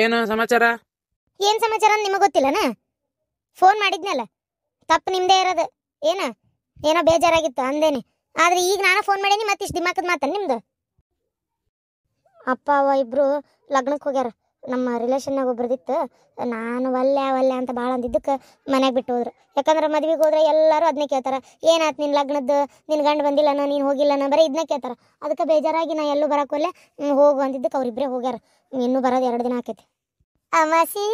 ಏನು ಸಮಾಚಾರ? ಏನ್ ಸಮಾಚಾರ ನಿಮಗೆ ಗೊತ್ತಿಲ್ಲನ? ಫೋನ್ ಮಾಡಿದ್ನಲ್ಲ, ತಪ್ಪು ನಿಮ್ದೇ ಇರೋದು. ಏನೋ ಬೇಜಾರಾಗಿತ್ತು ಅಂದೇನೆ. ಆದ್ರೆ ಈಗ ನಾನು ಫೋನ್ ಮಾಡೀನಿ, ಮತ್ತೆ ಇಷ್ಟು ದಿಮಾಕದ ಮಾತ ನಿಮ್ದು. ಅಪ್ಪ ಅವ್ವ ಇಬ್ರು ಲಗ್ನಕ್ಕೆ ಹೋಗ್ಯಾರ. ನಮ್ಮ ರಿಲೇಷನ್ನಾಗ ಒಬ್ರದಿತ್ತು. ನಾನು ಒಲ್ಲೆ ಅಂತ ಭಾಳ ಅಂದಿದ್ದಕ್ಕೆ ಮನೆಗೆ ಬಿಟ್ಟು ಹೋದ್ರು. ಯಾಕಂದ್ರೆ ಮದ್ವೆಗೆ ಹೋದ್ರೆ ಎಲ್ಲರೂ ಅದನ್ನೇ ಕೇಳ್ತಾರೆ, ಏನಾಯ್ತು ನಿನ್ನ ಲಗ್ನದ್ದು, ನಿನ್ನ ಗಂಡು ಬಂದಿಲ್ಲನ, ನೀನು ಹೋಗಿಲ್ಲನ, ಬರೀ ಇದನ್ನೇ ಕೇಳ್ತಾರೆ. ಅದಕ್ಕೆ ಬೇಜಾರಾಗಿ ನಾ ಎಲ್ಲೂ ಬರೋಕ್ಕೊಲ್ಲೆ, ಹೋಗು ಅಂದಿದ್ದಕ್ಕೆ ಅವ್ರಿಬ್ಬರೇ ಹೋಗ್ಯಾರ. ಇನ್ನೂ ಬರೋದು 2 ದಿನ ಆಕೈತಿ. ಅಮಾಸಿ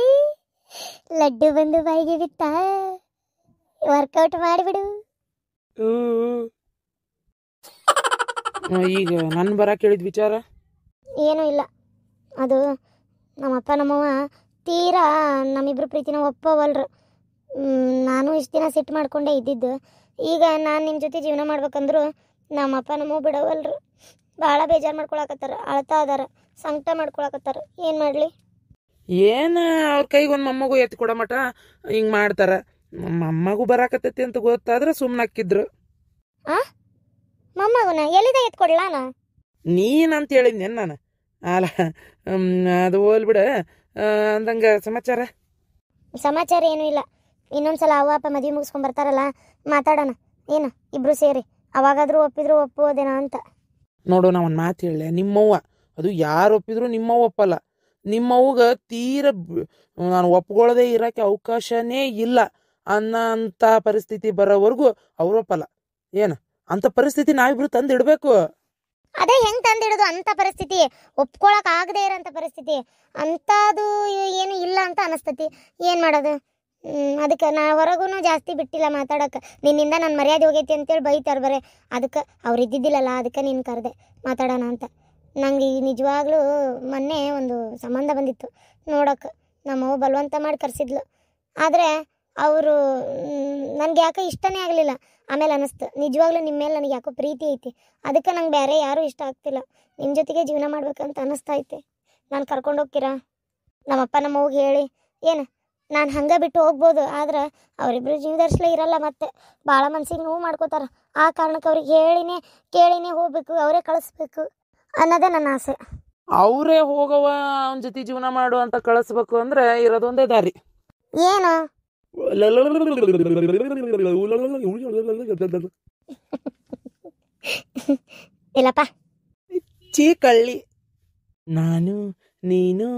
ಲಡ್ಡು ಬಂದು ಬಾಯಿಗೆ ಬಿತ್ತ, ವರ್ಕೌಟ್ ಮಾಡಿಬಿಡು. ಈಗ ನನ್ನ ಬರಕ್ಕೆ ಹೇಳಿದ ವಿಚಾರ ಏನೂ ಇಲ್ಲ. ಅದು ನಮ್ಮಪ್ಪ ನಮ್ಮವ್ವ ತೀರಾ ನಮ್ಮಿಬ್ರು ಪ್ರೀತಿನ ಒಪ್ಪವಲ್ರು. ನಾನು ಇಷ್ಟು ದಿನ ಸಿಟ್ಟು ಮಾಡ್ಕೊಂಡೇ ಇದ್ದಿದ್ದು. ಈಗ ನಾನು ನಿಮ್ಮ ಜೊತೆ ಜೀವನ ಮಾಡ್ಬೇಕಂದ್ರು ನಮ್ಮಪ್ಪ ನಮ್ಮವ್ವ ಬಿಡವಲ್ರು. ಭಾಳ ಬೇಜಾರು ಮಾಡ್ಕೊಳಕತ್ತಾರ, ಅಳ್ತಾ ಅದಾರ, ಸಂಕಟ ಮಾಡ್ಕೊಳಕತ್ತಾರ. ಏನು ಮಾಡಲಿ? ಏನು ಅವ್ರ ಕೈಗೆ ಒಂದು ಮೊಮ್ಮಗು ಎತ್ತಿ ಕೊಡೋ ಮಟ ಹಿಂಗೆ ಮಾಡ್ತಾರೆ. ಮೊಮ್ಮಗು ಬರಾಕತ್ತೈತಿ ಅಂತ ಗೊತ್ತಾದ್ರೆ ಸುಮ್ಮನೆ ಹಾಕಿದ್ರು. ಮೊಮ್ಮಗುನ ಎಲ್ಲಿದೆ ಎತ್ಕೊಡ್ಲಾನ? ನೀನಂತ ಹೇಳಿದ್ನೇನು ನಾನು? ಅಲ್ಲ, ಅದು ಹೋಲ್ಬಿಡ. ಅಂದಂಗೆ ಸಮಾಚಾರ ಏನೂ ಇಲ್ಲ. ಇನ್ನೊಂದ್ಸಲ ಅವ್ವ ಅಪ್ಪ ಮದುವೆ ಮುಗಿಸ್ಕೊಂಡ್ಬರ್ತಾರಲ್ಲ, ಮಾತಾಡೋಣ. ಏನು ಇಬ್ರು ಸೇರಿ ಅವಾಗಾದ್ರೂ ಒಪ್ಪಿದ್ರು ಒಪ್ಪುವುದೇನೋ ಅಂತ. ನೋಡು, ನಾ ಒಂದು ಮಾತು ಹೇಳಲೆ. ನಿಮ್ಮವ್ವ, ಅದು ಯಾರು ಒಪ್ಪಿದ್ರು ನಿಮ್ಮವ್ವ ಒಪ್ಪಲ್ಲ. ನಿಮ್ಮವ್ಗ ತೀರ ನಾನು ಒಪ್ಕೊಳ್ಳೋದೇ ಇರೋಕ್ಕೆ ಅವಕಾಶನೇ ಇಲ್ಲ ಅನ್ನೋಂಥ ಪರಿಸ್ಥಿತಿ ಬರೋವರೆಗೂ ಅವ್ರು ಒಪ್ಪಲ್ಲ. ಏನು ಅಂಥ ಪರಿಸ್ಥಿತಿ ನಾವಿಬ್ರು ತಂದು ಇಡಬೇಕು. ಅದೇ ಹೆಂಗೆ ತಂದಿಡೋದು? ಅಂಥ ಪರಿಸ್ಥಿತಿ ಒಪ್ಕೊಳಕ್ ಆಗದೆ ಇರೋಂಥ ಪರಿಸ್ಥಿತಿ ಅಂಥದ್ದು ಏನು ಇಲ್ಲ ಅಂತ ಅನಿಸ್ತತಿ. ಏನು ಮಾಡೋದು? ಅದಕ್ಕೆ ನಾ ಹೊರಗೂ ಜಾಸ್ತಿ ಬಿಟ್ಟಿಲ್ಲ ಮಾತಾಡೋಕೆ. ನಿನ್ನಿಂದ ನನ್ನ ಮರ್ಯಾದೆ ಹೋಗೈತಿ ಅಂತೇಳಿ ಬೈತಾರೆ ಬರೇ. ಅದಕ್ಕೆ ಅವ್ರು ಇದ್ದಿದ್ದಿಲ್ಲಲ್ಲ, ಅದಕ್ಕೆ ನೀನು ಕರೆದೆ ಮಾತಾಡೋಣ ಅಂತ. ನಂಗೆ ಈ ನಿಜವಾಗ್ಲೂ ಮೊನ್ನೆ ಒಂದು ಸಂಬಂಧ ಬಂದಿತ್ತು ನೋಡೋಕೆ. ನಮ್ಮವ್ವ ಬಲವಂತ ಮಾಡಿ ಕರೆಸಿದ್ಲು. ಆದರೆ ಅವರು ನನಗೆ ಯಾಕೆ ಇಷ್ಟನೇ ಆಗಲಿಲ್ಲ. ಆಮೇಲೆ ಅನ್ನಿಸ್ತು, ನಿಜವಾಗ್ಲೂ ನಿಮ್ಮ ಮೇಲೆ ನನಗೆ ಯಾಕೋ ಪ್ರೀತಿ ಐತಿ. ಅದಕ್ಕೆ ನಂಗೆ ಬೇರೆ ಯಾರೂ ಇಷ್ಟ ಆಗ್ತಿಲ್ಲ. ನಿಮ್ಮ ಜೊತೆಗೆ ಜೀವನ ಮಾಡ್ಬೇಕಂತ ಅನ್ನಿಸ್ತಾ ಐತೆ. ನಾನು ಕರ್ಕೊಂಡು ಹೋಗ್ತೀರಾ? ನಮ್ಮಪ್ಪ ನಮ್ಮವ್ಗೆ ಹೇಳಿ ಏನು ನಾನು ಹಂಗೆ ಬಿಟ್ಟು ಹೋಗ್ಬೋದು. ಆದ್ರೆ ಅವರಿಬ್ಬರು ಜೀವದರ್ಶಲೇ ಇರಲ್ಲ, ಮತ್ತೆ ಭಾಳ ಮನ್ಸಿಗೆ ನೋವು ಮಾಡ್ಕೋತಾರೆ. ಆ ಕಾರಣಕ್ಕೆ ಅವ್ರಿಗೆ ಕೇಳಿನೇ ಹೋಗ್ಬೇಕು, ಅವರೇ ಕಳಿಸ್ಬೇಕು ಅನ್ನೋದೇ ನನ್ನ ಆಸೆ. ಅವರೇ ಹೋಗವ ಅವನ ಜೊತೆ ಜೀವನ ಮಾಡು ಅಂತ ಕಳಿಸ್ಬೇಕು ಅಂದ್ರೆ ಇರೋದೊಂದೇ ದಾರಿ. ಏನು? ಇಲ್ಲಪ್ಪ, ಕಳ್ಳಿ. ನಾನು ನೀನು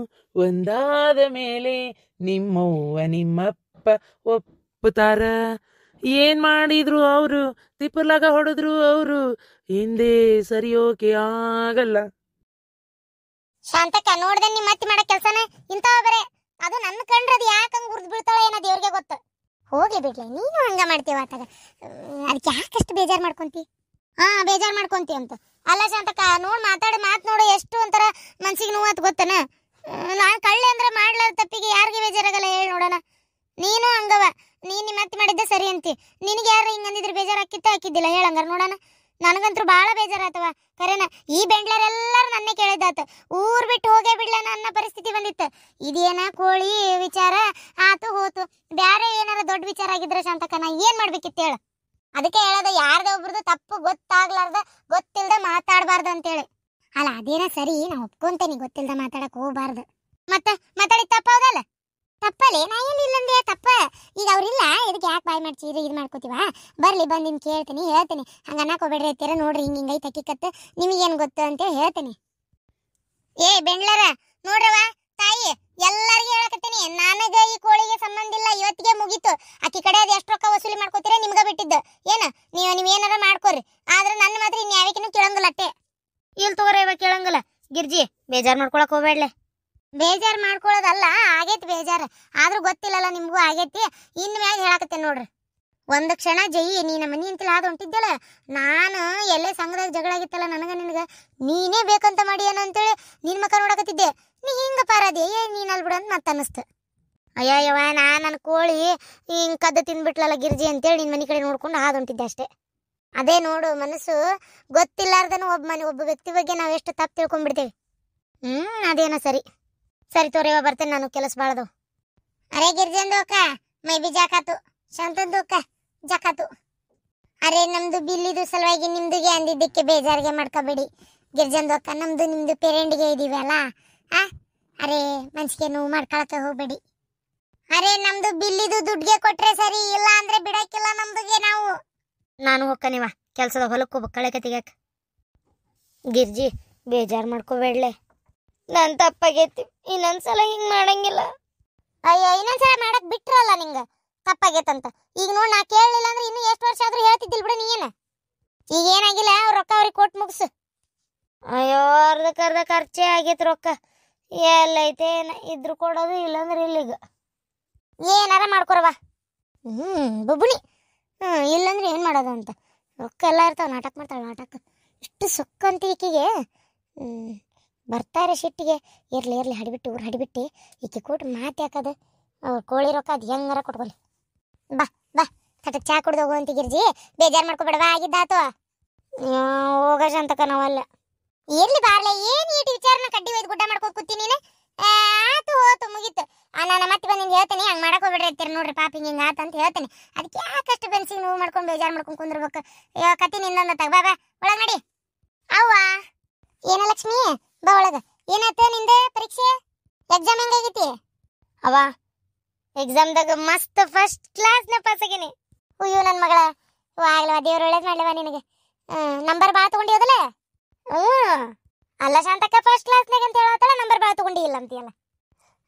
ಒಂದಾದ ಮೇಲೆ ನಿಮ್ಮವ್ವ ನಿಮ್ಮಪ್ಪ ಒಪ್ಪುತ್ತಾರ. ಏನ್ ಮಾಡಿದ್ರು ಅವರು, ತಿಪ್ಪಲಾಗ ಹೊಡೆದ್ರು ಅವರು, ಹಿಂದೆ ಸರಿಯೋಕೆ ಆಗಲ್ಲ. ಶಾಂತಕ್ಕ, ನೋಡ್ದೆ ನಿಮ್ಮ ಅತ್ತಿ ಮಾಡೋ ಕೆಲಸನ ಇಂಥವ ಬರೇ. ಅದು ನನ್ನ ಕಂಡ್ರೆ ಅದು ಯಾಕೆ ಹಂಗೆ ಉರ್ದು ಬೀಳ್ತಾಳೆ ಏನೋ ದೇವ್ರಿಗೆ ಗೊತ್ತು. ಹೋಗ್ಲಿ ಬಿಡ್ಲಿ, ನೀನು ಹಂಗ ಮಾಡ್ತೀವ ಆತಾಗ. ಅದಕ್ಕೆ ಯಾಕಷ್ಟು ಬೇಜಾರು ಮಾಡ್ಕೊಂತಿ? ಬೇಜಾರು ಮಾಡ್ಕೊಂತಿ ಅಂತ ಅಲ್ಲ ಶಾಂತಕ್ಕ. ನೋಡಿ ಮಾತಾಡಿ ಮಾತು ನೋಡು, ಎಷ್ಟು ಒಂಥರ ಮನ್ಸಿಗೆ ನೋವು ಗೊತ್ತನ. ನಾನು ಕಳ್ಳೆ ಅಂದ್ರೆ ಮಾಡ್ಲಾರ ತಪ್ಪಿಗೆ ಯಾರಿಗೆ ಬೇಜಾರಾಗಲ್ಲ ಹೇಳಿ ನೋಡೋಣ. ನೀನು ಹಂಗವ, ನೀನು ನಿಮ್ಮ ಅತ್ತಿ ಮಾಡಿದ್ದೆ ಸರಿ ಅಂತಿ. ನಿನಗೆ ಯಾರು ಹಿಂಗಂದಿದ್ರೆ ಬೇಜಾರು ಹಾಕಿದ್ದಿಲ್ಲ ಹೇಳಂಗಾರ ನೋಡೋಣ. ನನಗಂತೂ ಭಾಳ ಬೇಜಾರಾತವ ಕರೆನ. ಈ ಬೆಂಡ್ಲರೆಲ್ಲರೂ ನನ್ನೇ ಕೇಳಿದ್ದಾತ, ಊರು ಬಿಟ್ಟು ಹೋಗೇ ಬಿಡ್ಲ ನನ್ನ ಪರಿಸ್ಥಿತಿ ಬಂದಿತ್ತು. ಇದೇನ ಕೋಳಿ ವಿಚಾರ ಆತು ಹೋತು, ಬ್ಯಾರೆ ಏನಾರ ದೊಡ್ಡ ವಿಚಾರ ಆಗಿದ್ರೆ ಶಾಂತಕ್ಕ ನಾ ಏನು ಮಾಡ್ಬೇಕಿತ್ತು ಹೇಳು? ಅದಕ್ಕೆ ಹೇಳೋದು, ಯಾರ್ದ ಒಬ್ರದ್ದು ತಪ್ಪು ಗೊತ್ತಾಗ್ಲಾರ್ದ ಗೊತ್ತಿಲ್ದ ಮಾತಾಡಬಾರ್ದು ಅಂತೇಳಿ. ಅಲ್ಲ ಅದೇನ ಸರಿ, ನಾ ಒಪ್ಕೊಂತೇನೆ, ಗೊತ್ತಿಲ್ದ ಮಾತಾಡಕ್ ಹೋಗ್ಬಾರ್ದು. ಮತ್ತೆ ಮಾತಾಡಿದ ತಪ್ಪ ಹೌದಲ್ಲ? ತಪ್ಪಲ್ಲಿ ನಾ ಏನಿಲ್ಲಂದೆ ತಪ್ಪ. ಈಗ ಅವ್ರಿಲ್ಲ, ಇದಕ್ಕೆ ಯಾಕೆ ಬಾಯ್ ಮಾಡ್ತೀರಿ, ಇದು ಮಾಡ್ಕೋತೀವ? ಬರ್ಲಿ, ಬಂದು ನಿಮ್ಗೆ ಹೇಳ್ತೀನಿ ಹಂಗೆ ಅನ್ನಕ್ಕೆ ಹೋಗ್ಬೇಡ್ರಿ ಅಂತೀರ. ನೋಡ್ರಿ ಹಿಂಗೈ ತಕ್ಕಿಕತ್ತು, ನಿಮಗೇನು ಗೊತ್ತು ಅಂತೇಳಿ ಹೇಳ್ತೀನಿ. ಏ ಬೆಂಡ್ಲರ ನೋಡ್ರವ ತಾಯಿ, ಎಲ್ಲರಿಗೂ ಹೇಳಕತ್ತೀನಿ, ನನಗೆ ಈ ಕೋಳಿಗೆ ಸಂಬಂಧ ಇಲ್ಲ, ಇವತ್ತಿಗೆ ಮುಗೀತು. ಆಕಿ ಕಡೆ ಅದು ಎಷ್ಟು ರೊಕ್ಕ ವಸೂಲಿ ಮಾಡ್ಕೋತೀರ ನಿಮ್ಗೆ ಬಿಟ್ಟಿದ್ದು. ನೀವು ಏನಾರ ಮಾಡ್ಕೋರಿ, ಆದ್ರೆ ನನ್ನ ಮಾತ್ರ ಇನ್ನು ಯಾವಕ್ಕಿನೂ ಕೇಳಂಗಿಲ್ಲ. ಅಟ್ಟೆ ಇಲ್ಲಿ ತಗೋರಿ, ಇವಾಗ ಕೇಳಂಗಿಲ್ಲ. ಗಿರ್ಜಿ, ಬೇಜಾರು ಮಾಡ್ಕೊಳಕ್ ಹೋಗ್ಬೇಡ್ಲೆ. ಬೇಜಾರು ಮಾಡ್ಕೊಳ್ಳೋದಲ್ಲ, ಆಗೈತಿ ಬೇಜಾರು, ಆದ್ರೂ ಗೊತ್ತಿಲ್ಲಲ್ಲ ನಿಮಗೂ ಆಗೈತಿ. ಇನ್ನು ಮ್ಯಾಗ ಹೇಳಕತ್ತೇನೆ ನೋಡ್ರಿ. ಒಂದು ಕ್ಷಣ ಜೈ ನೀ ನಮ್ಮ ಮನಿ ಅಂತಿಲ್ಲ ಅದು ಹೊಂಟಿದ್ದಲ್ಲ, ನಾನು ಎಲ್ಲೇ ಸಂಘದಾಗ ಜಗಳ ಆಗಿತ್ತಲ್ಲ ನಿನಗೆ ನೀನೇ ಬೇಕಂತ ಮಾಡಿ ಏನೋ ಅಂತೇಳಿ ನಿನ್ನ ಮಕ್ಕ ನೋಡಕತ್ತಿದ್ದೆ. ನೀ ಹಿಂಗೆ ಪಾರದಿ ನೀನು ಅಲ್ಲಿ ಬಿಡಂತ ಮತ್ತೆ ಅನ್ನಿಸ್ತು. ಅಯ್ಯವ್ವ, ನನ್ನ ಕೋಳಿ ಹಿಂಗೆ ಕದ್ದು ತಿಂದ್ಬಿಟ್ಲಲ್ಲ ಗಿರ್ಜಿ ಅಂತೇಳಿ ನಿನ್ನ ಮನೆ ಕಡೆ ನೋಡ್ಕೊಂಡು ಹಾದು ಹೊಂಟಿದ್ದೆ ಅಷ್ಟೇ. ಅದೇ ನೋಡು, ಮನಸ್ಸು ಗೊತ್ತಿಲ್ಲಾರ್ದನು ಒಬ್ಬ ವ್ಯಕ್ತಿ ಬಗ್ಗೆ ನಾವು ಎಷ್ಟು ತಪ್ಪು ತಿಳ್ಕೊಂಡ್ಬಿಡ್ತೇವೆ. ಅದೇನೋ ಸರಿ ತೋರಿವ, ಬರ್ತೇನೆ ನಾನು, ಕೆಲಸ ಬಾಳದು. ಅರೆ ಗಿರ್ಜಂದು ಅಕ್ಕ ಮೈ ಬಿ ಜಾಕಾತು, ಶಾಂತಂದು ಅಕ್ಕ ಜಾಕಾತು. ಅರೆ ನಮ್ದು ಬಿಲ್ಲಿದು ಸಲುವಾಗಿ ನಿಮ್ದುಗೆ ಅಂದಿದ್ದಕ್ಕೆ ಬೇಜಾರಿಗೆ ಮಾಡ್ಕೋಬೇಡಿ ಗಿರ್ಜಂದು ಅಕ್ಕ. ನಮ್ದು ನಿಮ್ದು ಪೇರೆಂಟ್ಗೆ ಇದೀವಿ ಅಲ್ಲ, ಅರೆ ಮನ್ಸಿಗೆ ನೋವು ಮಾಡ್ಕೊಳಕ್ಕೆ ಹೋಗ್ಬೇಡಿ. ಅರೆ ನಮ್ದು ಬಿಲ್ಲಿದು ದುಡ್ಡಿಗೆ ಕೊಟ್ರೆ ಸರಿ, ಇಲ್ಲ ಅಂದ್ರೆ ಬಿಡಕ್ಕಿಲ್ಲ ನಮ್ದುಗೆ ನಾವು. ನಾನು ಹೋಗ್ಕನಿವ ಕೆಲ್ಸದ ಹೊಲಕ್ಕೆ ಹೋಗ್ಬೇಕು ಕಳೆ ಕತ್ತಿಗಾಕ. ಗಿರ್ಜಿ ಬೇಜಾರು ಮಾಡ್ಕೋಬೇಡ್ಲೆ, ನಾನು ತಪ್ಪಾಗೈತಿ, ಇನ್ನೊಂದ್ಸಲ ಹಿಂಗೆ ಮಾಡಂಗಿಲ್ಲ. ಅಯ್ಯೋ ಇನ್ನೊಂದ್ಸಲ ಮಾಡಕ್ ಬಿಟ್ರಲ್ಲ ನಿಂಗೆ ತಪ್ಪಾಗೈತಂತ. ಈಗ ನೋಡಿ ನಾ ಕೇಳಲಿಲ್ಲ ಅಂದ್ರೆ ಇನ್ನೂ ಎಷ್ಟು ವರ್ಷ ಆದ್ರೂ ಹೇಳ್ತಿದ್ದಿಲ್ ಬಿಡು ನೀ. ಏನು ಈಗ ಏನಾಗಿಲ್ಲ, ಅವ್ರ ರೊಕ್ಕ ಅವ್ರಿಗೆ ಕೊಟ್ಟು ಮುಗಿಸು. ಅಯ್ಯೋ ಅರ್ಧಕ್ಕರ್ಧ ಖರ್ಚೇ ಆಗೈತೆ ರೊಕ್ಕ, ಎಲ್ಲೈತೆ ಇದ್ರು ಕೊಡೋದು, ಇಲ್ಲಾಂದ್ರೆ ಇಲ್ಲಿಗ ಏನಾರ ಮಾಡ್ಕೊರವ. ಬುಬ್ಬುಣಿ ಇಲ್ಲಂದ್ರೆ ಏನು ಮಾಡೋದು ಅಂತ ರೊಕ್ಕ ಎಲ್ಲ ಇರ್ತಾವ. ನಾಟಕ ಮಾಡ್ತಾಳೆ ನಾಟಕ. ಇಷ್ಟು ಸೊಕ್ಕ ಅಂತ ಈಕೆಗೆ ಬರ್ತಾರೆ ಸಿಟ್ಟಿಗೆ. ಇರ್ಲಿ ಹಡಿಬಿಟ್ಟು ಊರು ಹಡಿಬಿಟ್ಟು ಈಕೆ ಕೊಟ್ಟು ಮಾತು ಯಾಕದು. ಕೋಳಿ ರೊಕ್ಕ ಅದು ಹೆಂಗಾರ ಕೊಟ್ಕೊಳ್ಳಿ. ಬಾ ತಟಕ್ ಚಾ ಕುಡ್ದು ಹೋಗುವಂತ ಗಿರ್ಜಿ, ಬೇಜಾರು ಮಾಡ್ಕೊಬೇಡವಾ ಆಗಿದ್ದಾತು. ಹೋಗ ಶಾಂತಕ ನಾವಲ್ಲ. ಇರ್ಲಿ ಬಾರ್ಲೆ, ಏನು ಈಟು ವಿಚಾರನ ಕಡ್ಡಿ ಒಯ್ದು ಗುಡ್ಡ ಮಾಡ್ಕೊಂಡು ಕೂತೀನಿ ನೀನು. ಆತು ಹೋತು ಮುಗೀತು. ನಾನು ಮತ್ತೆ ಬಂದು ಹೇಳ್ತೇನೆ, ಹಂಗೆ ಮಾಡಕ್ ಹೋಗ್ಬಿಡ್ರಿ ಅಂತೀರಿ ನೋಡ್ರಿ ಪಾಪ ಹಿಂಗೆ ಆತ ಅಂತ ಹೇಳ್ತೇನೆ. ಅದಕ್ಕೆ ಯಾಕಷ್ಟು ಬೆನ್ಸಿಗೆ ನೋವು ಮಾಡ್ಕೊಂಡು ಬೇಜಾರು ಮಾಡ್ಕೊಂಡು ಕುಂದಿರ್ಬೇಕು. ಕತ್ತಿ ನಿಂದೊಂದ ತಗ ಬಾ ಒಳಗೆ ನಡಿ. ಅವ್ವ ಏನ ಲಕ್ಷ್ಮಿ ಬಾ ಒಳಗ. ಏನಾಯ್ತು ನಿಂದ ಪರೀಕ್ಷೆ ಎಕ್ಸಾಮ್ ಹೆಂಗಾಗೈತಿ? ಅವ ಎಕ್ಸಾಮ್ದಾಗ ಮಸ್ತ್ ಫಸ್ಟ್ ಕ್ಲಾಸ್ನ ಪಾಸ್ ಆಗೀನಿ. ಅಯ್ಯೋ ನನ್ನ ಮಗಳ, ಆಗ್ಲವ ದೇವ್ರು ಒಳ್ಳೇದು ಮಾಡ್ಲವ ನಿನಗೆ. ನಂಬರ್ ಭಾಳ ತಗೊಂಡಿಯೋದಲ್ಲ? ಅಲ್ಲ ಶಾಂತಕ್ಕ, ಫಸ್ಟ್ ಕ್ಲಾಸ್ನಾಗ ಅಂತ ಹೇಳತ್ತಲ್ಲ, ನಂಬರ್ ಭಾಳ ತಗೊಂಡಿ ಇಲ್ಲ ಅಂತೀಯಲ್ಲ.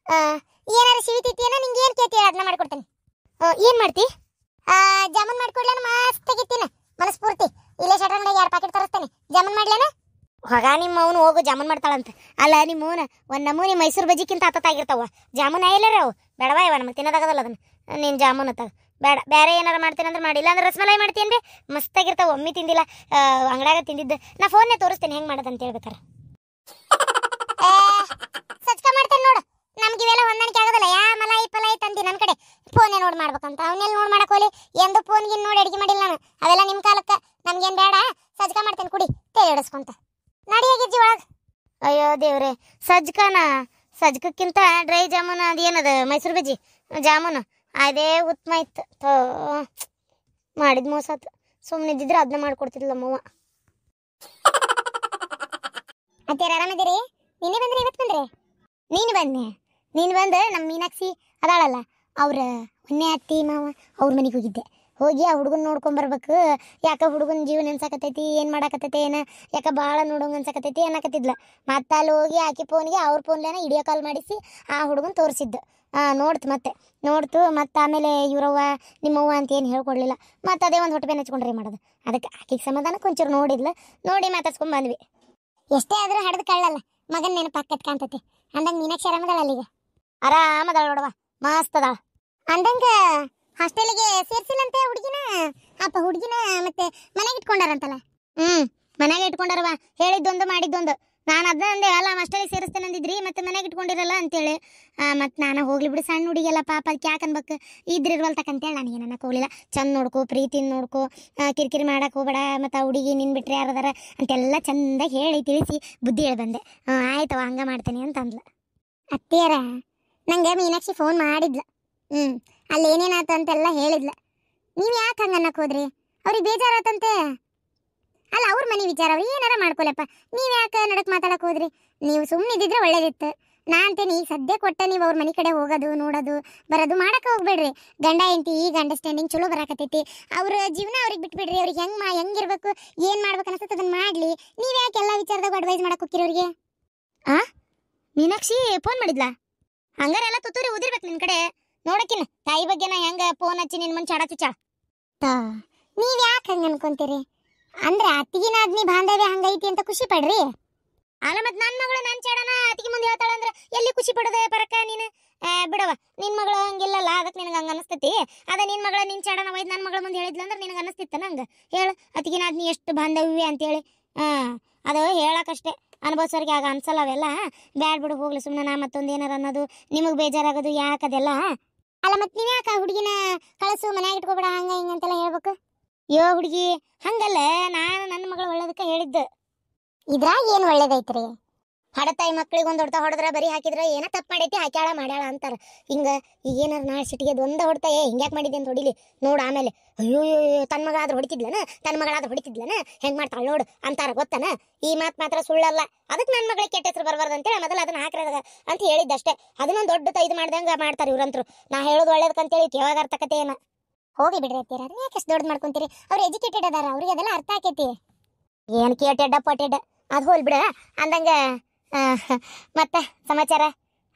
ಏನಾರ ಸಿವಿತಿತ್ತೇನ? ನಿಂಗೆ ಏನು ಕೇಳ್ತೀಯ ಅದನ್ನ ಮಾಡ್ಕೊಡ್ತೇನೆ. ಏನು ಮಾಡ್ತಿ? ಜಾಮೂನ್ ಮಾಡ್ಕೊಡ್ಲೇನ? ಮಸ್ತ್ ಆಗಿತ್ತೀನ ಮನಸ್ಫೂರ್ತಿ. ಇಲ್ಲೇ ಶಟರ್ನಾಗ 2 ಪ್ಯಾಕೆಟ್ ತರಿಸ್ತೇನೆ. ಜಾಮೂನ್ ಮಾಡ್ಲೇನ? ಹೊಗ ನಿಮ್ಮ ಅವನು ಹೋಗು ಜಾಮೂನ್ ಮಾಡ್ತಾಳಂತ. ಅಲ್ಲ ನಿಮ್ಮ ಅವನ ಒಂದು ನಮೂನಿ ಮೈಸೂರು ಬಜ್ಜಿಕ್ಕಿಂತ ಹತ್ತಾಗಿರ್ತಾವ. ಜಾಮೂನ್ ಆಯಿಲ್ಲರ ಅವು ಬೇಡವಾ ಇವ ನಮಗೆ ತಿನ್ನೋದಾಗದಲ್ಲ ಅದನ್ನು. ನೀನು ಜಾಮೂನ್ ಅತ್ತಾಗ ಬೇಡ, ಬೇರೆ ಏನಾರು ಮಾಡ್ತೇನೆ ಅಂದ್ರೆ ಮಾಡಿಲ್ಲ ಅಂದ್ರೆ ರಸಮಲೈ ಮಾಡ್ತೀನಿ ರೀ, ಮಸ್ತಾಗಿರ್ತಾವ. ಒಮ್ಮೆ ತಿಂದಿಲ್ಲ, ಅಂಗಡಿಯಾಗ ತಿಂದಿದ್ದು. ನಾ ಫೋನ್ನೇ ತೋರಿಸ್ತೇನೆ ಹೆಂಗೆ ಮಾಡೋದಂತ ಹೇಳ್ಬೇಕಾರೆ. ಸಚ್ಕ ಮಾಡ್ತೇನೆ ನೋಡು, ನಮ್ಗೆ ಇವೆಲ್ಲ ಹೊಂದಾಣಿಕೆ ಆಗೋದಲ್ಲ. ಮಲಾಯಿ ಪಲಾಯಿ ತಂದಿ ನನ್ನ ಕಡೆ ಫೋನೇ ನೋಡಿ ಮಾಡ್ಬೇಕಂತ. ಅವನ್ನೆಲ್ಲ ನೋಡಿ ಮಾಡಕ್ ಹೋಲಿ, ಎಂದು ಫೋನ್ಗೆ ನೋಡಿ ಅಡಿಗೆ ಮಾಡಿಲ್ಲ ನಾನು. ಅವೆಲ್ಲ ನಿಮ್ಮ ಕಾಲಕ್ಕೆ, ನಮ್ಗೇನು ಬೇಡ. ಸಜ್ಕ ಮಾಡ್ತೇನೆ ಕುಡಿ ತೇಲಿ ಹಿಡಿಸ್ಕೊಂತ. ನಡಿ ಹೇಗಿಜ್ಜಿ ಒಳಗೆ. ಅಯ್ಯೋ ದೇವ್ರೆ, ಸಜ್ಕಕ್ಕಿಂತ ಡ್ರೈ ಜಾಮೂನು ಅದೇನದ ಮೈಸೂರು ಬಜ್ಜಿ ಜಾಮೂನು ಅದೇ ಉತ್ತಮ ಇತ್ತು. ಮಾಡಿದ ಮೋಸಾತು. ಸುಮ್ಮನೆ ಇದ್ದಿದ್ರೆ ಅದನ್ನ ಮಾಡ್ಕೊಡ್ತಿದ್ಲ ನಮ್ಮವ್ವ. ಅತ್ಯಾರ ಆರಾಮದಿರಿ? ನಿನ್ನೆ ಬಂದ್ರಿ ಇವತ್ತು ಬಂದ್ರೆ? ನೀನು ಬಂದು ನಮ್ಮ ಮೀನಾಕ್ಷಿ ಅದಾಳಲ್ಲ, ಅವ್ರ ಮೊನ್ನೆ ಅತ್ತಿ ಮಾವ ಅವ್ರ ಮನೆಗೆ ಹೋಗಿದ್ದೆ. ಹೋಗಿ ಆ ಹುಡುಗನ ನೋಡ್ಕೊಂಬರ್ಬೇಕು. ಯಾಕೆ ಹುಡುಗನ ಜೀವನ ಅನ್ಸಕತ್ತೈತಿ, ಏನು ಮಾಡಾಕತ್ತೈತಿ, ಏನು ಯಾಕೆ ಭಾಳ ನೋಡೋಂಗೆ ಅನ್ಸಕತ್ತೈತಿ ಅನ್ನಕತ್ತಿದ್ಲ. ಮತ್ತೆ ಅಲ್ಲಿ ಹೋಗಿ ಆಕೆ ಫೋನ್ಗೆ ಅವ್ರ ಫೋನ್ಲೇನ ವಿಡಿಯೋ ಕಾಲ್ ಮಾಡಿಸಿ ಆ ಹುಡುಗನ ತೋರಿಸಿದ್ದು. ನೋಡ್ತು ಮತ್ತೆ ಆಮೇಲೆ ಇವ್ರವ್ವ ನಿಮ್ಮವ್ವ ಅಂತ ಏನು ಹೇಳ್ಕೊಡ್ಲಿಲ್ಲ. ಮತ್ತೆ ಅದೇ ಒಂದು ಹೊಟ್ಟೆ ಬೇನೆ ಹಚ್ಕೊಂಡ್ರಿ ಮಾಡೋದು. ಅದಕ್ಕೆ ಆಕೆಗೆ ಸಮಾಧಾನಕ್ಕೆ ಒಂಚೂರು ನೋಡಿ ಮಾತಾಡ್ಸ್ಕೊಂಡ್ ಬಂದ್ವಿ. ಎಷ್ಟೇ ಆದರೂ ಹಡ್ದು ಕಳ್ಳಲ್ಲ, ಮಗನ ನೆನಪಾಕತ್ ಕಾಣ್ತತಿ. ಅಂದಂಗೆ ಮೀನಾಕ್ಷಿ ಆರಾಮದಾಳ? ಅಲ್ಲಿಗೆ ಆರಾಮದಾಳ ನೋಡವ, ಮಸ್ತ್ ಅದಾಳ. ಅಂದಂಗ ಹಾಸ್ಟೆಲಿಗೆ ಸೇರ್ಸಿಲ್ಲಂತೆ ಹುಡುಗಿನ? ಅಪ್ಪ ಹುಡುಗಿನ ಮತ್ತೆ ಮನೆಗೆ ಇಟ್ಕೊಂಡಾರಂತಲ್ಲ? ಮನೆಗೆ ಇಟ್ಕೊಂಡಾರವ. ಹೇಳಿದ್ದೊಂದು ಮಾಡಿದ್ದೊಂದು. ನಾನು ಅದನ್ನ ಅಂದೆ, ಅಲ್ಲ ಹಾಸ್ಟೆಲಿಗೆ ಸೇರಿಸ್ತೇನೆ ಅಂದಿದ್ರಿ, ಮತ್ತೆ ಮನೆಗೆ ಇಟ್ಕೊಂಡಿರಲ್ಲ ಅಂತೇಳಿ. ಮತ್ತು ನಾನು ಹೋಗ್ಲಿ ಬಿಡು, ಸಣ್ಣ ಹುಡುಗಿಯಲ್ಲ ಪಾಪ, ಅದಕ್ಕೆ ಯಾಕೆ ಅನ್ಬೇಕು, ಇದ್ರಿರ್ವಲ್ತಕ್ಕಂತೇಳಿ ನನಗೆ ಏನಕ್ಕೆ ಹೋಗಲಿಲ್ಲ. ಚಂದ ನೋಡ್ಕೊ, ಪ್ರೀತಿನ ನೋಡ್ಕೊ, ಕಿರಿಕಿರಿ ಮಾಡಕ್ಕೆ ಹೋಗ್ಬೇಡ, ಮತ್ತು ಆ ಹುಡುಗಿ ನಿನ್ನ ಬಿಟ್ರೆ ಯಾರದಾರ ಅಂತೆಲ್ಲ ಚಂದಾಗಿ ಹೇಳಿ ತಿಳಿಸಿ ಬುದ್ಧಿ ಹೇಳಿ ಬಂದೆ. ಆಯ್ತವ ಹಂಗೆ ಮಾಡ್ತೇನೆ ಅಂತ ಅಂದ್ಲು. ಅತ್ತೆಯರ ನಂಗೆ ಮೀನಾಕ್ಷಿ ಫೋನ್ ಮಾಡಿದ್ಲು. ಅಲ್ಲಿ ಏನೇನಾಯ್ತು ಅಂತೆಲ್ಲ ಹೇಳಿದ್ಲ. ನೀವು ಯಾಕೆ ಹಂಗೆ ಅನ್ನಕ್ಕೆ ಹೋದ್ರಿ? ಅವ್ರಿಗೆ ಬೇಜಾರಾತಂತೆ. ಅಲ್ಲ ಅವ್ರ ಮನೆ ವಿಚಾರ, ಅವ್ರು ಏನಾರ ಮಾಡ್ಕೊಳಪ್ಪ. ನೀವು ಯಾಕೆ ನಡಕ್ ಮಾತಾಡಕ್ಕೆ ಹೋದ್ರಿ? ನೀವು ಸುಮ್ಮನೆ ಇದ್ದಿದ್ರೆ ಒಳ್ಳೇದಿತ್ತು. ನಾ ಅಂತೇನೆ ಈಗ ಸದ್ಯ ಕೊಟ್ಟ ನೀವು ಅವ್ರ ಮನೆ ಕಡೆ ಹೋಗೋದು ನೋಡೋದು ಬರೋದು ಮಾಡಕ್ಕೆ ಹೋಗ್ಬೇಡ್ರಿ. ಗಂಡ ಹೆಂಡತಿ ಈಗ ಅಂಡರ್ಸ್ಟ್ಯಾಂಡಿಂಗ್ ಚಲೋ ಬರಾಕತ್ತೈತಿ. ಅವ್ರ ಜೀವನ ಅವ್ರಿಗೆ ಬಿಟ್ಬಿಡ್ರಿ. ಅವ್ರಿಗೆ ಹೆಂಗಿರ್ಬೇಕು, ಏನು ಮಾಡ್ಬೇಕು ಅನ್ಸುತ್ತೆ ಅದನ್ನ ಮಾಡಲಿ. ನೀವು ಯಾಕೆ ಎಲ್ಲ ವಿಚಾರದಾಗ ಅಡ್ವೈಸ್ ಮಾಡಕ್ಕೆ ಹೋಗ್ತೀರಿ ಅವ್ರಿಗೆ? ಮೀನಾಕ್ಷಿ ಫೋನ್ ಮಾಡಿದ್ಲಾ? ಹಂಗಾರೆ ಎಲ್ಲ ತುತ್ತೂರಿ ಉದಿರ್ಬೇಕು ನಿನ್ನ ಕಡೆ. ನೋಡಕ್ಕಿನ ತಾಯಿ ಬಗ್ಗೆನ ಹೆಂಗೆ ಫೋನ್ ಹಚ್ಚಿ ನಿನ್ನ ಮುಂಚೆ ಚಾಡ ನೀವು ಯಾಕೆ ಹಂಗೆ ಅನ್ಕೊಂತೀರಿ? ಅಂದ್ರೆ ಅತ್ತಿಗಿನ ಅದ್ನಿ ಬಾಂಧವ್ಯ ಹಂಗೈತಿ ಅಂತ ಖುಷಿ ಪಡ್ರಿ. ಅಲ್ಲ ಮತ್ತೆ ನನ್ನ ಮಗಳು ನನ್ನ ಚಾಡನ ಅತ್ತಿಗೆ ಮುಂದೆ ಹೇಳ್ತಾಳೆ ಅಂದ್ರೆ ಎಲ್ಲಿ ಖುಷಿ ಪಡೋದೆ ಪರಕ ನೀನು? ಬಿಡವ, ನಿನ್ನ ಮಗಳು ಹಂಗಿಲ್ಲಲ್ಲ, ಅದಕ್ಕೆ ನಿನಗೆ ಹಂಗೆ ಅನಿಸ್ತೈತಿ. ಅದ ನಿನ್ನ ಮಗಳ ನಿನ್ನ ಚಾಡನ ಒಯ್ದು ನನ್ನ ಮಗಳ ಮುಂದೆ ಹೇಳಿದ್ಲ ಅಂದ್ರೆ ನಿನಗೆ ಅನಿಸ್ತಿತ್ತ ನಂಗೆ? ಹೇಳು, ಅತ್ತಿಗಿನ ಅದ್ನಿ ಎಷ್ಟು ಬಾಂಧವ್ಯ ಅಂತೇಳಿ. ಅದು ಹೇಳಕ್ಕಷ್ಟೇ, ಅನುಭವಿಸೋರಿಗೆ ಆಗ ಅನ್ಸಲ್ಲ ಅವೆಲ್ಲ. ಬ್ಯಾಡ್ ಬಿಡು ಹೋಗ್ಲಿ ಸುಮ್ಮನೆ. ನಾ ಮತ್ತೊಂದು ಏನಾರ ಅನ್ನೋದು ನಿಮಗೆ ಬೇಜಾರಾಗೋದು ಯಾಕದೆಲ್ಲ? ಅಲ್ಲ ಮತ್ತೆ ನೀವು ಯಾಕೆ ಹುಡುಗಿನ ಕಳಿಸು, ಮನ್ಯಾಗ ಇಟ್ಕೋಬೇಡ ಹಂಗೆ ಹಿಂಗೆ ಅಂತೆಲ್ಲ ಹೇಳ್ಬೇಕು? ಯೋ ಹುಡುಗಿ ಹಂಗಲ್ಲ, ನಾನು ನನ್ನ ಮಗಳು ಒಳ್ಳೇದಕ್ಕೆ ಹೇಳಿದ್ದು. ಇದ್ರಾಗ ಏನು ಒಳ್ಳೇದೈತ್ರಿ? ಹಡತಾಯಿ ಮಕ್ಳಿಗೆ ಒಂದ್ ಹೊಡ್ತಾ ಹೊಡೆದ್ರ ಬರೀ ಹಾಕಿದ್ರ ಏನ ತಪ್ಪು ಮಾಡೈತಿ ಹಾಕ್ಯಾಳ ಮಾಡ್ಯಾಳ ಅಂತಾರ. ಹಿಂಗ ಈಗ ಏನಾರ ನಾಳೆ ಸಿಟಿಗೆ ಒಂದ ಹೊಡ್ತಾ ಹಿಂಗ್ಯಾಕ್ ಮಾಡಿದ್ದೆ ಅಂತ ಹೊಡಿಲಿ ನೋಡ. ಆಮೇಲೆ ಅಯ್ಯೋ ತನ್ನ ಮಗ ಆದ್ರೂ ಹೊಡಿತಿದ್ಲನ, ತನ್ನ ಮಗಳಾದ್ರೂ ಹೊಡಿತಿದ್ಲನ, ಹೆಂಗ್ ಮಾಡ್ತಾಳ ನೋಡು ಅಂತಾರ. ಗೊತ್ತನ? ಈ ಮಾತ್ ಮಾತ್ರ ಸುಳ್ಳಲ್ಲ. ಅದಕ್ಕೆ ನನ್ನ ಮಗಳಿಗೆ ಕೆಟ್ಟ ಹೆಸರು ಬರಬಾರ್ದು ಅಂತೇಳಿ ಮೊದಲು ಅದನ್ನ ಹಾಕ್ರದ ಅಂತ ಹೇಳಿದ್ದಷ್ಟೇ. ಅದನ್ನೊಂದು ದೊಡ್ಡ ಇದು ಮಾಡ್ದಂಗ ಮಾಡ್ತಾರ ಇವ್ರಂತ್ರು. ನಾ ಹೇಳೋದು ಒಳ್ಳೇದಕ್ಕಂತೇಳಿ ಯಾವಾಗ ಅರ್ಥಕತೆ ಏನ. ಹೋಗಿ ಬಿಡ್ರಿ ಅತ್ತೀರ, ಅದನ್ನ ಯಾಕೆ ದೊಡ್ಡ ಮಾಡ್ಕೊಂತೀರಿ? ಅವ್ರು ಎಜುಕೇಟೆಡ್ ಅದಾರ, ಅವ್ರಿಗೆ ಅದೆಲ್ಲ ಅರ್ಥ ಆಕೈತಿ. ಏನ್ ಕೇಟೆಡ್ಡ ಪಟೆಡ್ ಅದು ಹೋಲ್ ಬಿಡ ಅಂದಂಗ. ಮತ್ತೆ ಸಮಾಚಾರ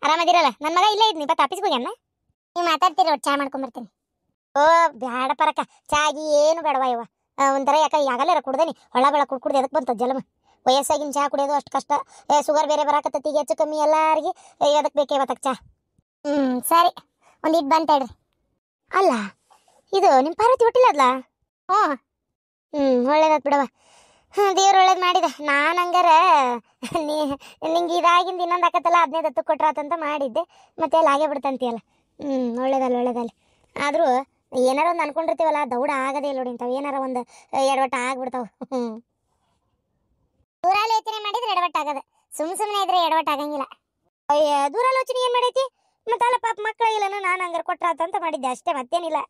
ಆರಾಮದಿರಲ್ಲ? ನನ್ನ ಮಗ ಇಲ್ಲೇ ಇದ್ನಿ, ಬಟ್ ಆಫೀಸ್ಗೆ ಹೋಗ್ಯಾನ. ನೀವು ಮಾತಾಡ್ತೀರಿ, ಒಟ್ಟು ಚಾ ಮಾಡ್ಕೊಂಬರ್ತೀನಿ. ಓ ಬ್ಯಾಡ ಪರಕ, ಚಾಗಿ ಏನು ಬೇಡವಾ ಇವ. ಒಂಥರ ಯಾಕ ಆಗಲ್ಲ ಕುಡ್ದೇನಿ, ಹೊಳ ಬೆಳ ಕುಡ್ದು ಎದಕ್ಕೆ ಬಂತ ಜಲಮ. ವಯಸ್ಸಾಗಿನ ಚಾ ಕುಡಿಯೋದು ಅಷ್ಟು ಕಷ್ಟ. ಶುಗರ್ ಬೇರೆ ಬರಾಕತ್ತತಿ, ಹೆಚ್ಚು ಕಮ್ಮಿ ಎಲ್ಲಾರಿಗೆ ಎದಕ್ಕೆ ಬೇಕೇ ಇವತ್ತಕ್ಕೆ ಚಾ. ಸರಿ, ಒಂದಿಟ್ಟು ಬಂತಾಡ್ರಿ. ಅಲ್ಲ ಇದು ನಿಮ್ಮ ಪಾರ್ವತಿ ಹುಟ್ಟಿಲ್ಲ ಅದ್ಲ? ಒಳ್ಳೇದಾತ್ ಬಿಡವ. ದೇವ್ರು ಒಳ್ಳೇದು ಮಾಡಿದೆ. ನಾನು ಹಂಗಾರ ನಿಂಗೆ ಇದಾಗಿಂದ ಇನ್ನೊಂದು ಆಕತ್ತಲ್ಲ 15 ಹತ್ತು ಕೊಟ್ರಾತಂತ ಮಾಡಿದ್ದೆ, ಮತ್ತೆ ಅಲ್ಲಿ ಆಗೇ ಬಿಡ್ತಂತೀಯಲ್ಲ. ಒಳ್ಳೇದಲ್ಲ. ಆದರೂ ಏನಾರ ಒಂದು ಅನ್ಕೊಂಡಿರ್ತೀವಲ್ಲ, ದೌಡ ಆಗದೇ ಇಲ್ಲ ನೋಡಿ. ಇಂಥವು ಏನಾರ ಒಂದು ಎಡವಟ್ಟ ಆಗ್ಬಿಡ್ತಾವ. ದೂರಾಲೋಚನೆ ಮಾಡಿದ್ರೆ ಎಡವಟ್ಟ ಆಗದ, ಸುಮ್ಮನೆ ಇದ್ರೆ ಎಡವಟ್ಟ ಆಗಂಗಿಲ್ಲ. ದೂರಾಲೋಚನೆ ಏನು ಮಾಡೈತಿ? ಮತ್ತೆ ಅಲ್ಲ ಪಾಪ ಮಕ್ಕಳಿಲ್ಲನ, ನಾನು ಹಂಗಾರೆ ಕೊಟ್ರಾತಂತ ಮಾಡಿದ್ದೆ ಅಷ್ಟೇ, ಮತ್ತೇನಿಲ್ಲ.